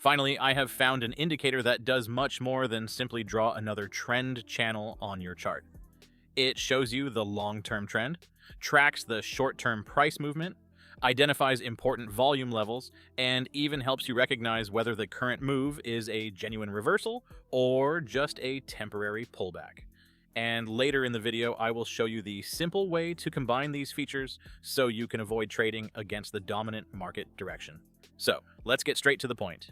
Finally, I have found an indicator that does much more than simply draw another trend channel on your chart. It shows you the long-term trend, tracks the short-term price movement, identifies important volume levels, and even helps you recognize whether the current move is a genuine reversal or just a temporary pullback. And later in the video, I will show you the simple way to combine these features so you can avoid trading against the dominant market direction. So, let's get straight to the point.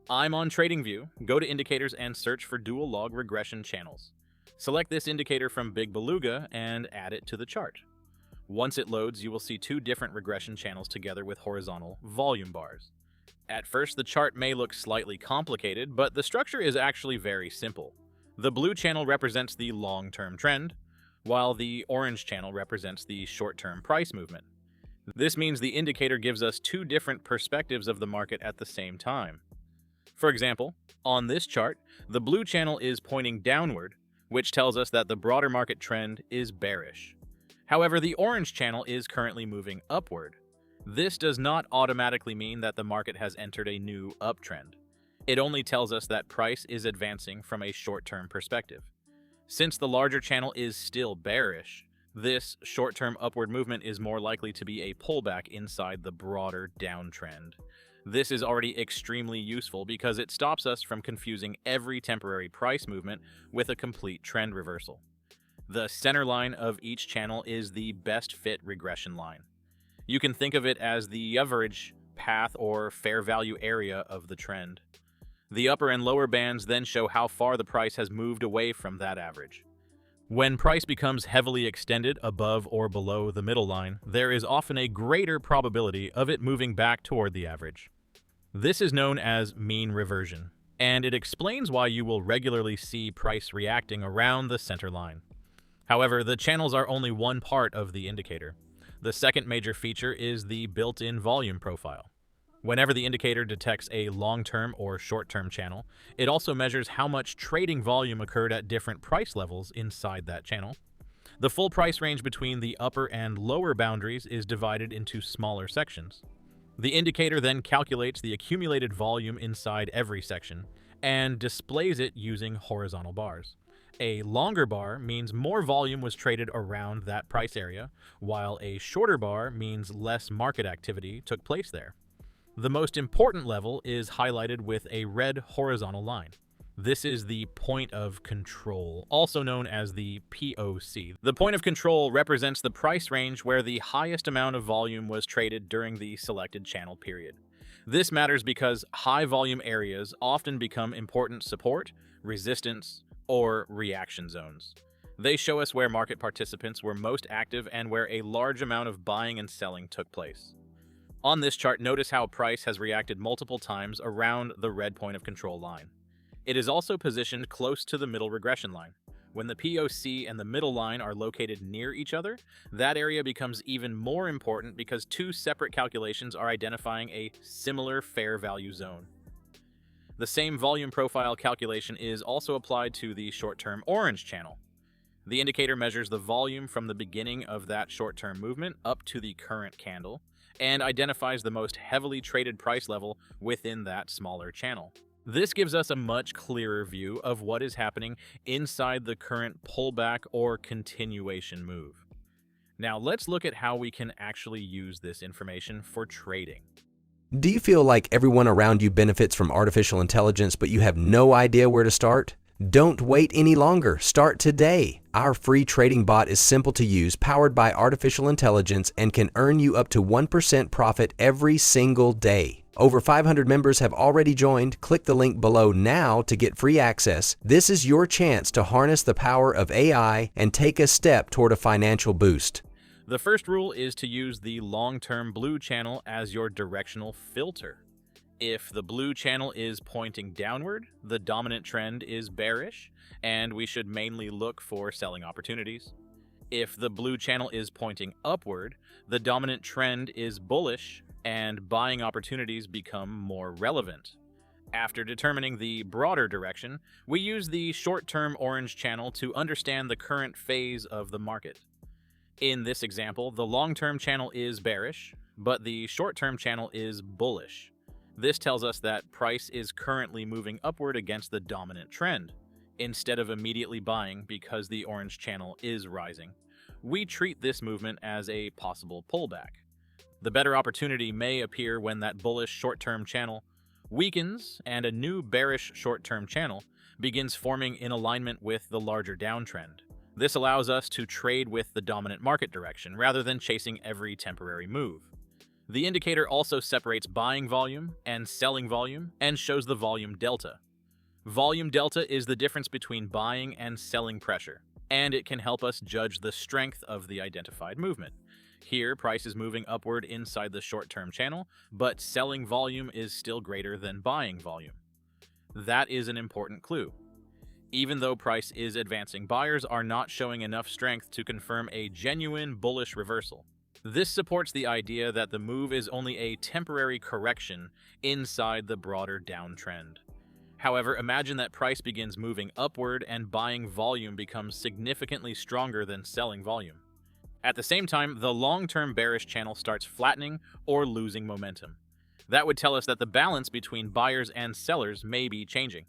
I'm on TradingView. Go to Indicators and search for dual log regression channels. Select this indicator from BigBeluga and add it to the chart. Once it loads, you will see two different regression channels together with horizontal volume bars. At first, the chart may look slightly complicated, but the structure is actually very simple. The blue channel represents the long-term trend, while the orange channel represents the short-term price movement. This means the indicator gives us two different perspectives of the market at the same time. For example, on this chart, the blue channel is pointing downward, which tells us that the broader market trend is bearish. However, the orange channel is currently moving upward. This does not automatically mean that the market has entered a new uptrend. It only tells us that price is advancing from a short-term perspective. Since the larger channel is still bearish, this short-term upward movement is more likely to be a pullback inside the broader downtrend. This is already extremely useful because it stops us from confusing every temporary price movement with a complete trend reversal. The center line of each channel is the best fit regression line. You can think of it as the average path or fair value area of the trend. The upper and lower bands then show how far the price has moved away from that average. When price becomes heavily extended above or below the middle line, there is often a greater probability of it moving back toward the average. This is known as mean reversion, and it explains why you will regularly see price reacting around the center line. However, the channels are only one part of the indicator. The second major feature is the built-in volume profile. Whenever the indicator detects a long-term or short-term channel, it also measures how much trading volume occurred at different price levels inside that channel. The full price range between the upper and lower boundaries is divided into smaller sections. The indicator then calculates the accumulated volume inside every section and displays it using horizontal bars. A longer bar means more volume was traded around that price area, while a shorter bar means less market activity took place there. The most important level is highlighted with a red horizontal line. This is the point of control, also known as the POC. The point of control represents the price range where the highest amount of volume was traded during the selected channel period. This matters because high volume areas often become important support, resistance, or reaction zones. They show us where market participants were most active and where a large amount of buying and selling took place. On this chart, notice how price has reacted multiple times around the red point of control line. It is also positioned close to the middle regression line. When the POC and the middle line are located near each other, that area becomes even more important because two separate calculations are identifying a similar fair value zone. The same volume profile calculation is also applied to the short-term orange channel. The indicator measures the volume from the beginning of that short-term movement up to the current candle and identifies the most heavily traded price level within that smaller channel. This gives us a much clearer view of what is happening inside the current pullback or continuation move. Now let's look at how we can actually use this information for trading. Do you feel like everyone around you benefits from artificial intelligence, but you have no idea where to start? Don't wait any longer. Start today. Our free trading bot is simple to use, powered by artificial intelligence, and can earn you up to 1% profit every single day. Over 500 members have already joined. Click the link below now to get free access. This is your chance to harness the power of AI and take a step toward a financial boost. The first rule is to use the long-term blue channel as your directional filter. If the blue channel is pointing downward, the dominant trend is bearish, and we should mainly look for selling opportunities. If the blue channel is pointing upward, the dominant trend is bullish, and buying opportunities become more relevant. After determining the broader direction, we use the short-term orange channel to understand the current phase of the market. In this example, the long-term channel is bearish, but the short-term channel is bullish. This tells us that price is currently moving upward against the dominant trend, instead of immediately buying because the orange channel is rising. We treat this movement as a possible pullback. The better opportunity may appear when that bullish short-term channel weakens and a new bearish short-term channel begins forming in alignment with the larger downtrend. This allows us to trade with the dominant market direction rather than chasing every temporary move. The indicator also separates buying volume and selling volume and shows the volume delta. Volume delta is the difference between buying and selling pressure, and it can help us judge the strength of the identified movement. Here, price is moving upward inside the short-term channel, but selling volume is still greater than buying volume. That is an important clue. Even though price is advancing, buyers are not showing enough strength to confirm a genuine bullish reversal. This supports the idea that the move is only a temporary correction inside the broader downtrend. However, imagine that price begins moving upward and buying volume becomes significantly stronger than selling volume. At the same time, the long-term bearish channel starts flattening or losing momentum. That would tell us that the balance between buyers and sellers may be changing.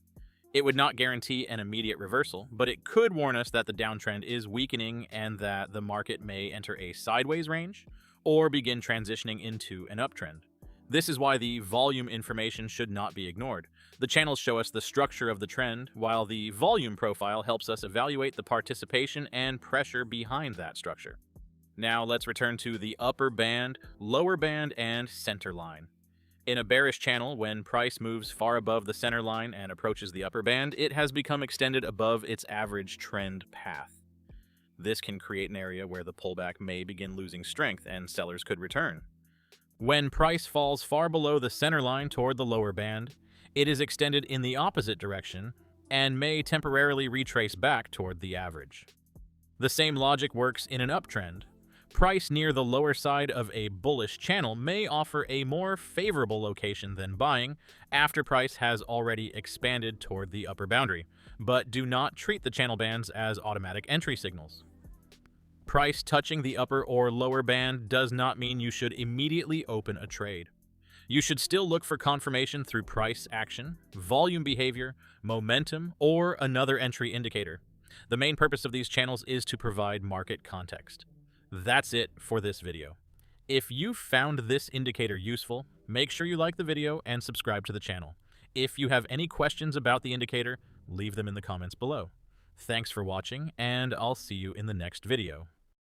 It would not guarantee an immediate reversal, but it could warn us that the downtrend is weakening and that the market may enter a sideways range or begin transitioning into an uptrend. This is why the volume information should not be ignored. The channels show us the structure of the trend, while the volume profile helps us evaluate the participation and pressure behind that structure. Now let's return to the upper band, lower band, and center line. In a bearish channel, when price moves far above the center line and approaches the upper band, it has become extended above its average trend path. This can create an area where the pullback may begin losing strength and sellers could return. When price falls far below the center line toward the lower band, it is extended in the opposite direction and may temporarily retrace back toward the average. The same logic works in an uptrend. Price near the lower side of a bullish channel may offer a more favorable location than buying after price has already expanded toward the upper boundary, but do not treat the channel bands as automatic entry signals. Price touching the upper or lower band does not mean you should immediately open a trade. You should still look for confirmation through price action, volume behavior, momentum, or another entry indicator. The main purpose of these channels is to provide market context. That's it for this video. If you found this indicator useful, make sure you like the video and subscribe to the channel. If you have any questions about the indicator, leave them in the comments below. Thanks for watching, and I'll see you in the next video.